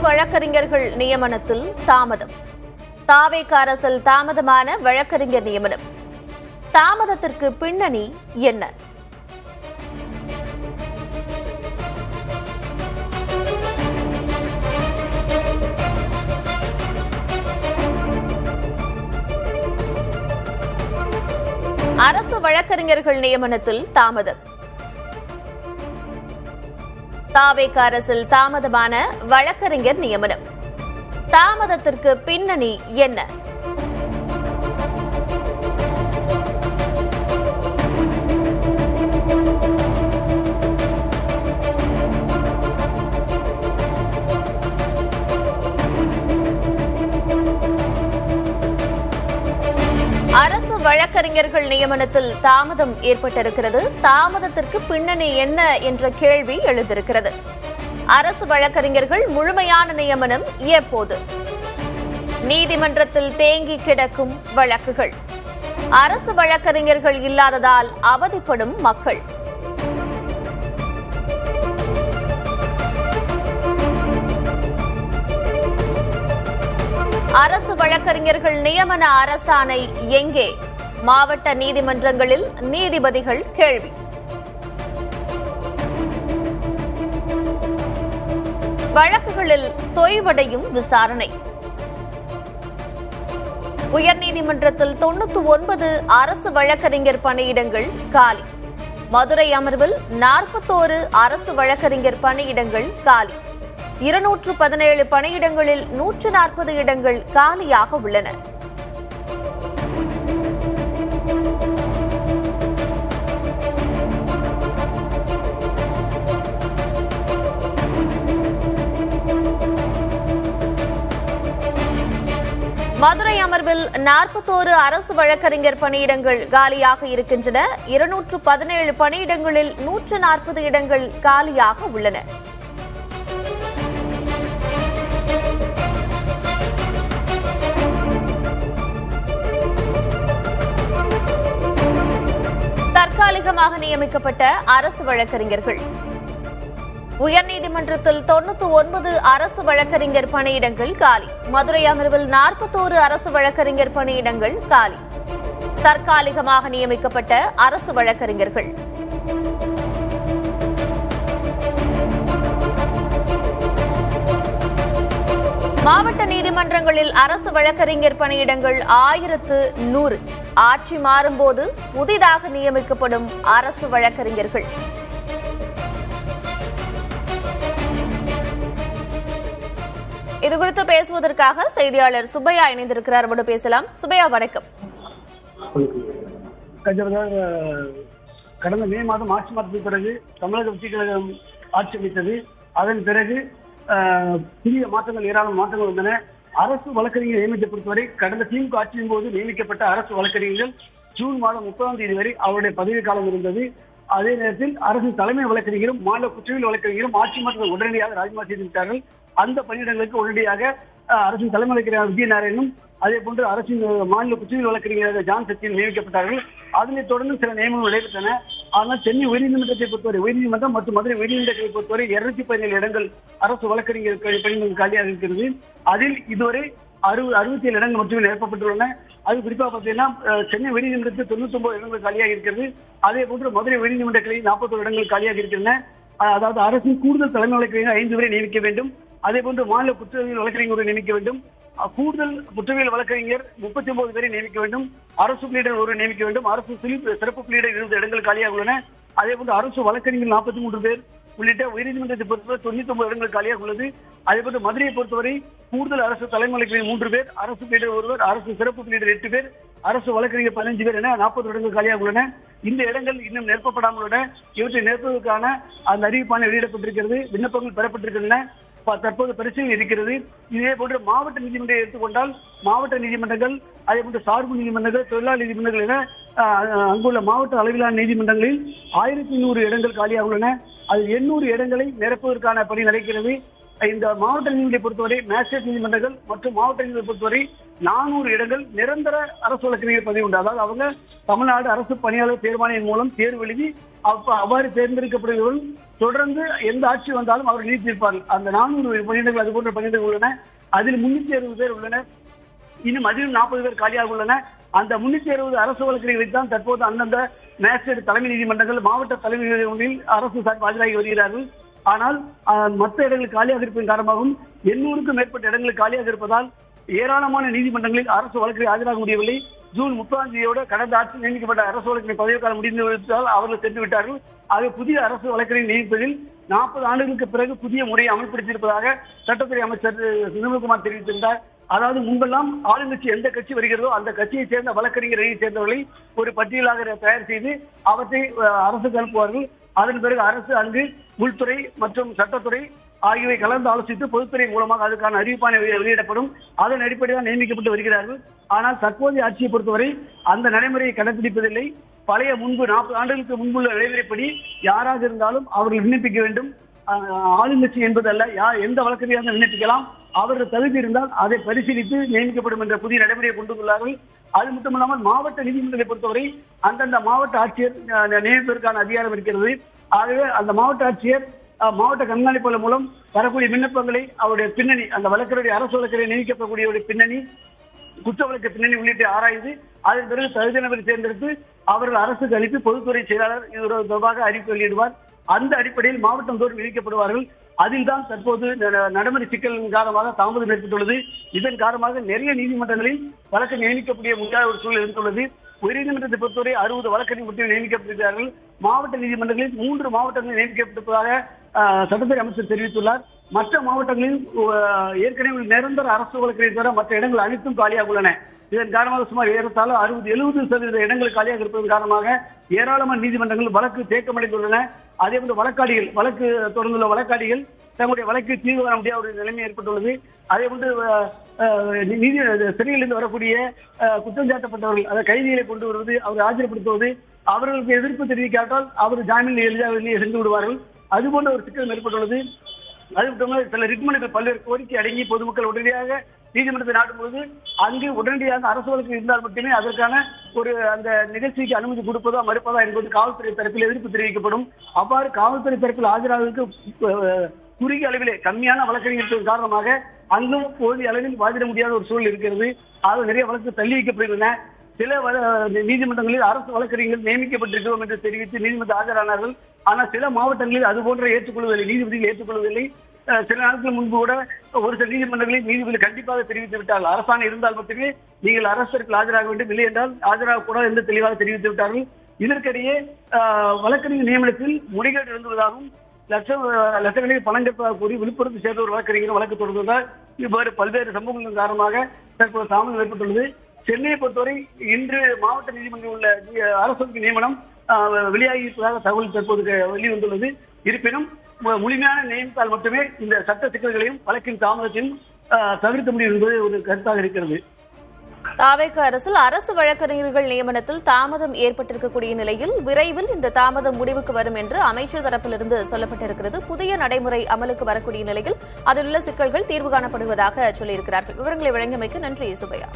வழக்கறிஞர்கள் நியமனத்தில் தாமதம். தாவேக அரசில் தாமதமான வழக்கறிஞர் நியமனம். தாமதத்திற்கு பின்னணி என்ன? அரசு வழக்கறிஞர்கள் நியமனத்தில் தாமதம். தாவேக அரசில் தாமதமான வழக்கறிஞர் நியமனம். தாமதத்திற்கு பின்னணி என்ன? அரசு வழக்கறிஞர்கள் நியமனத்தில் தாமதம் ஏற்பட்டிருக்கிறது. தாமதத்திற்கு பின்னணி என்ன என்ற கேள்வி எழுந்திருக்கிறது. அரசு வழக்கறிஞர்கள் முழுமையான நியமனம் எப்போது? நீதிமன்றத்தில் தேங்கி கிடக்கும் வழக்குகள். அரசு வழக்கறிஞர்கள் இல்லாததால் அவதிப்படும் மக்கள். அரசு வழக்கறிஞர்கள் நியமன அரசாணை எங்கே? மாவட்ட நீதிமன்றங்களில் நீதிபதிகள் கேள்வி. வழக்குகளில் தொய்வடையும் விசாரணை. உயர்நீதிமன்றத்தில் 99 அரசு வழக்கறிஞர் பணியிடங்கள் காலி. மதுரை அமர்வில் 41 அரசு வழக்கறிஞர் பணியிடங்கள் காலி. 217 பணியிடங்களில் 140 இடங்கள் காலியாக உள்ளன. மதுரை அமர்வில் 41 அரசு வழக்கறிஞர் பணியிடங்கள் காலியாக இருக்கின்றன. 217 பணியிடங்களில் 140 இடங்கள் காலியாக உள்ளன. தற்காலிகமாக நியமிக்கப்பட்ட அரசு வழக்கறிஞர்கள். உயர்நீதிமன்றத்தில் 99 அரசு வழக்கறிஞர் பணியிடங்கள் காலி. மதுரை அமர்வில் 41 அரசு வழக்கறிஞர் பணியிடங்கள் காலி. தற்காலிகமாக நியமிக்கப்பட்ட அரசு வழக்கறிஞர்கள். மாவட்ட நீதிமன்றங்களில் அரசு வழக்கறிஞர் பணியிடங்கள் 1100. ஆட்சி மாறும்போது புதிதாக நியமிக்கப்படும் அரசு வழக்கறிஞர்கள். இதுகுறித்து பேசுவதற்காக செய்தியாளர் சுப்பையா இணைந்திருக்கிறார். அவரோடு பேசலாம். சுப்பையா, வணக்கம். கடந்த மே மாதம் ஆட்சி மாற்றத்துக்கு பிறகு தமிழக வெற்றி கழகம் ஆட்சி அமைத்தது. அதன் பிறகு புதிய மாற்றங்கள், ஏராளமான மாற்றங்கள் வந்தன. அரசு வழக்கறிஞர் நியமனத்தை பொறுத்தவரை கடந்த திமுக ஆட்சியின் போது நியமிக்கப்பட்ட அரசு வழக்கறிஞர்கள் ஜூன் மாதம் 30ஆம் தேதி வரை அவருடைய பதவி காலம் இருந்தது. அதே நேரத்தில் அரசு தலைமை வழக்கறிஞரும் மாநில குற்றவியல் வழக்கறிஞரும் ஆட்சி மாற்றத்தை உடனடியாக ராஜினாமா செய்து விட்டார்கள். அந்த பணியிடங்களுக்கு உடனடியாக அரசின் தலைமை வழக்கறிஞர் விஜயநாராயணனும் அதே போன்று அரசின் மாநில குற்றவியல் வழக்கறிஞராக ஜான் சச்சின் நியமிக்கப்பட்டார்கள். அதனைத் தொடர்ந்து சில நியமனங்கள் நடைபெற்றன. ஆனால் சென்னை உயர்நீதிமன்றத்தை பொறுத்தவரை, உயர்நீதிமன்றம் மற்றும் மதுரை உயர்நீதிமன்றத்தை பொறுத்தவரை 217 இடங்கள் அரசு வழக்கறிஞர் பணியிடங்கள் காலியாக இருக்கிறது. அதில் இதுவரை 67 இடங்கள் மட்டுமே நிரப்பப்பட்டுள்ளன. அது குறிப்பாக பார்த்தீங்கன்னா சென்னை உயர்நீதிமன்றத்தில் 99 இடங்கள் காலியாக இருக்கிறது. அதே போன்று மதுரை உயர்நீதிமன்றங்களில் 41 இடங்கள் காலியாக இருக்கின்றன. அதாவது அரசின் கூடுதல் தலைமை வழக்கறிஞர் 5 பேரை நியமிக்க வேண்டும். அதே போன்று மாநில குற்றவியல் வழக்கறிஞரை நியமிக்க வேண்டும். கூடுதல் குற்றவியல் வழக்கறிஞர் 39 பேரை நியமிக்க வேண்டும். அரசு பிளீடர் ஒரு நியமிக்க வேண்டும். அரசு சிறப்பு பிளீடர் 20 இடங்கள் காலியாக உள்ளன. அதே போன்று அரசு வழக்கறிஞர் 43 பேர் உள்ளிட்ட உயர்நீதிமன்றத்தை பொறுத்தவரை 99 இடங்கள் காலியாக உள்ளது. அதே போன்று மதுரையை பொறுத்தவரை கூடுதல் அரசு தலைமை வழக்கறிஞர் 3 பேர், அரசு பிளீடர் 1 அரசு சிறப்பு பிளீடர் 8 பேர், அரசு வழக்கறிஞர் 15 பேர் என 40 இடங்கள் காலியாக உள்ளன. இந்த இடங்கள் இன்னும் நிரப்பப்படாமல் உள்ளன. இவற்றை நிரப்புவதற்கான அந்த அறிவிப்பான வெளியிடப்பட்டிருக்கிறது. விண்ணப்பங்கள் பெறப்பட்டிருக்கின்றன. தற்போது பரிசீலனை இருக்கிறது. இதே போன்று மாவட்ட நீதிமன்றத்தை எடுத்துக்கொண்டால் மாவட்ட நீதிமன்றங்கள், அதே போன்று சார்பு நீதிமன்றங்கள், தொழிலாளர் நீதிமன்றங்கள் என அங்குள்ள மாவட்ட அளவிலான நீதிமன்றங்களில் 1100 இடங்கள் காலியாக உள்ளன. அது 800 இடங்களை நிரப்புவதற்கான பணி நடக்கிறது. இந்த மாவட்ட நீதிமன்றத்தை பொறுத்தவரை மேஜிஸ்ட்ரேட் நீதிமன்றங்கள் மற்றும் மாவட்ட நீதிமன்றத்தை பொறுத்தவரை 400 இடங்கள் நிரந்தர அரசு வழக்கறிஞர் பதவி உண்டு. அதாவது அவங்க தமிழ்நாடு அரசு பணியாளர் தேர்வாணையம் மூலம் தேர்வு எழுதி அவ்வாறு தேர்ந்தெடுக்கப்படுகிறவர்கள் தொடர்ந்து எந்த ஆட்சி வந்தாலும் அவர்கள் நீட்டிருப்பார்கள். அந்த 400 பணியிடங்கள் அது போன்ற பணியிடங்கள் உள்ளன. அதில் 360 பேர் உள்ளனர். இன்னும் அதிலும் 40 பேர் காலியாக உள்ளன. அந்த 360 அரசு வழக்கறிஞர்களை தான் தற்போது அந்தந்த மேஜிஸ்ட்ரேட் தலைமை நீதிமன்றங்கள், மாவட்ட தலைமை நீதிமன்றங்களில் அரசு சார்பு ஆஜராகி வருகிறார்கள். ஆனால் மற்ற இடங்கள் காலியாக இருப்பதன் காரணமாகவும் 800க்கும் மேற்பட்ட இடங்கள் காலியாக இருப்பதால் ஏராளமான நீதிமன்றங்களில் அரசு வழக்கறிஞர் ஆஜராக முடியவில்லை. ஜூன் 30ஆம் தேதியோடு கடந்த ஆட்சி நியமிக்கப்பட்ட அரசு வழக்கறிஞர் பதவி காலம் முடிந்துவிட்டால் அவர்கள் சென்று விட்டார்கள். ஆக புதிய அரசு வழக்கறிஞர் நியமிப்பதில் 40 ஆண்டுகளுக்கு பிறகு புதிய முறையை அமல்படுத்தியிருப்பதாக சட்டத்துறை அமைச்சர் நிர்மல்குமார் தெரிவித்திருந்தார். அதாவது முன்பெல்லாம் ஆளுங்கட்சி எந்த கட்சி வருகிறதோ அந்த கட்சியை சேர்ந்த வழக்கறிஞரை சேர்ந்தவர்களை ஒரு பட்டியலாக தயார் செய்து அவற்றை அரசுக்கு அனுப்புவார்கள். அதன் பிறகு அரசு அங்கு உள்துறை மற்றும் சட்டத்துறை ஆகியவை கலந்து ஆலோசித்து பொதுத்துறை மூலமாக அதுக்கான அறிவிப்பானை வெளியிடப்படும். அதன் அடிப்படையில் நியமிக்கப்பட்டு வருகிறார்கள். ஆனால் தற்போதைய ஆட்சியை பொறுத்தவரை அந்த நடைமுறையை கடைபிடிப்பதில்லை. பழைய முன்பு 40 ஆண்டுகளுக்கு முன்புள்ள நடைமுறைப்படி யாராக இருந்தாலும் அவர்கள் விண்ணப்பிக்க வேண்டும். ஆளுங்கட்சி என்பதல்ல, எந்த வழக்கறிஞராக விண்ணப்பிக்கலாம். அவர்கள் தகுதி இருந்தால் அதை பரிசீலித்து நியமிக்கப்படும் என்ற புதிய நடைமுறையை கொண்டு வந்துள்ளார்கள். அது மட்டுமல்லாமல் மாவட்ட நீதிமன்றங்களை பொறுத்தவரை அந்தந்த மாவட்ட ஆட்சியர் நியமிப்பதற்கான அதிகாரம் இருக்கிறது. ஆகவே அந்த மாவட்ட ஆட்சியர் மாவட்ட கண்காணிப்பாளர் மூலம் வரக்கூடிய விண்ணப்பங்களை அவருடைய பின்னணி, அந்த வழக்கறிஞர் அரசு வழக்கறிஞர் நியமிக்கப்படக்கூடிய பின்னணி, குற்ற வழக்கு பின்னணி உள்ளிட்ட ஆராய்ந்து அதன் பிறகு தகுதி நபரை தேர்ந்தெடுத்து அவர்கள் அரசுக்கு அளித்து பொதுத்துறை செயலாளர் இது தொடர்பாக அறிவிப்பு வெளியிடுவார். அந்த அடிப்படையில் மாவட்டம் தோறும் நியமிக்கப்படுவார்கள். அதில் தான் தற்போது நடைமுறை சிக்கலின் காரணமாக தாமதம் ஏற்பட்டுள்ளது. இதன் காரணமாக நிறைய நீதிமன்றங்களில் வழக்கு நியமிக்கப்பட முடியாத ஒரு சூழல் இருந்துள்ளது. உயர்நீதிமன்றத்தை பொறுத்தவரை 60 வழக்கறிஞர் மட்டும் நியமிக்கப்பட்டிருக்கிறார்கள். மாவட்ட நீதிமன்றங்களில் 3 மாவட்டங்களில் நியமிக்கப்பட்டிருப்பதாக சட்டத்துறை அமைச்சர் தெரிவித்துள்ளார். மற்ற மாவட்டங்களில் ஏற்கனவே நிரந்தர அரசு வழக்கறிஞர் தவிர மற்ற இடங்கள் அனைத்தும் காலியாக உள்ளன. இதன் காரணமாக சுமார் ஏறத்தாழ 60-70% இடங்கள் காலியாக இருப்பதன் காரணமாக ஏராளமான நீதிமன்றங்கள் வழக்கு தேக்கமடைந்துள்ளன. அதே போன்று வழக்கு தொடர்ந்துள்ள வழக்காடிகள் தங்களுடைய வழக்கு தீர்வு காண முடியாத ஒரு நிலைமை ஏற்பட்டுள்ளது. அதே போன்று நீதி சிறையிலிருந்து வரக்கூடிய குற்றம் சாட்டப்பட்டவர்கள், அதை கைதிகளை கொண்டு வருவது, அவரை ஆஜர்படுத்துவது, அவர்களுக்கு எதிர்ப்பு தெரிவிக்காட்டால் அவர் ஜாமீன் எளிதாக வெளியே சென்று விடுவார்கள். அதுபோன்ற ஒரு சிக்கல் ஏற்பட்டுள்ளது. அது மட்டுமல்ல, சில ரிட்மனுக்கு பல்வேறு கோரிக்கை அடங்கி பொதுமக்கள் உடனடியாக நீதிமன்றத்தை நாடும்போது அங்கு உடனடியாக அரசு வழக்கு இருந்தால் மட்டுமே அதற்கான ஒரு அந்த நிகழ்ச்சிக்கு அனுமதி கொடுப்பதா மறுப்பதா என்பது காவல்துறை தரப்பில் எதிர்ப்பு தெரிவிக்கப்படும். அவ்வாறு காவல்துறை தரப்பில் ஆஜராவதற்கு குறுகிய அளவிலே கம்மியான வழக்கறிஞர்கள் காரணமாக அங்கும் போதிய அளவில் வாதிட முடியாத ஒரு சூழல் இருக்கிறது. அது நிறைய வழக்கு தள்ளி வைக்கப்படுகின்றன. சில நீதிமன்றங்களில் அரசு வழக்கறிஞர்கள் நியமிக்கப்பட்டிருக்கிறோம் என்று தெரிவித்து நீதிமன்றம் ஆஜரானார்கள். ஆனால் சில மாவட்டங்களில் அது போன்ற ஏற்றுக்கொள்வதில்லை, நீதிபதிகள் ஏற்றுக்கொள்வதில்லை. சில நாட்கள் முன்பு கூட ஒரு சில நீதிமன்றங்களில் நீதிபதிகள் கண்டிப்பாக தெரிவித்து விட்டார்கள். அரசாணை இருந்தால் மட்டுமே நீங்கள் அரசருக்கு ஆஜராக வேண்டும், இல்லை என்றால் ஆஜராக கூடாது என்று தெளிவாக தெரிவித்து விட்டார்கள். இதற்கிடையே வழக்கறிஞர் நியமனத்தில் முறைகேடு இருந்துள்ளதாகவும் லட்சக்கணக்கில் பணம் கேட்பதாக கூறி விழுப்புரத்தை சேர்ந்த ஒரு வழக்கறிஞர் வழக்கு தொடர்ந்ததால் இவ்வாறு பல்வேறு சம்பவங்களின் காரணமாக தற்போது தாமதம் ஏற்பட்டுள்ளது. சென்னையை பொறுத்தவரை இன்று மாவட்ட நீதிமன்றம் உள்ள அரசு நியமனம் வெளியாகி இருப்பதாக தகவல் தற்போது வெளிவந்துள்ளது. இருப்பினும் முழுமையான நியமித்தால் மட்டுமே இந்த சட்ட சிக்கல்களையும் வழக்கின் தாமதத்தையும் தவிர்க்க முடியும் என்பது ஒரு கருத்தாக இருக்கிறது. தாவேக அரசில் அரசு வழக்கறிஞர்கள் நியமனத்தில் தாமதம் ஏற்பட்டிருக்கக்கூடிய நிலையில் விரைவில் இந்த தாமதம் முடிவுக்கு வரும் என்று அமைச்சர் தரப்பிலிருந்து சொல்லப்பட்டிருக்கிறது. புதிய நடைமுறை அமலுக்கு வரக்கூடிய நிலையில் அதில் உள்ள சிக்கல்கள் தீர்வு காணப்படுவதாக சொல்லியிருக்கிறார்கள். விவரங்களை வழங்கியமைக்கு நன்றி சுபையா.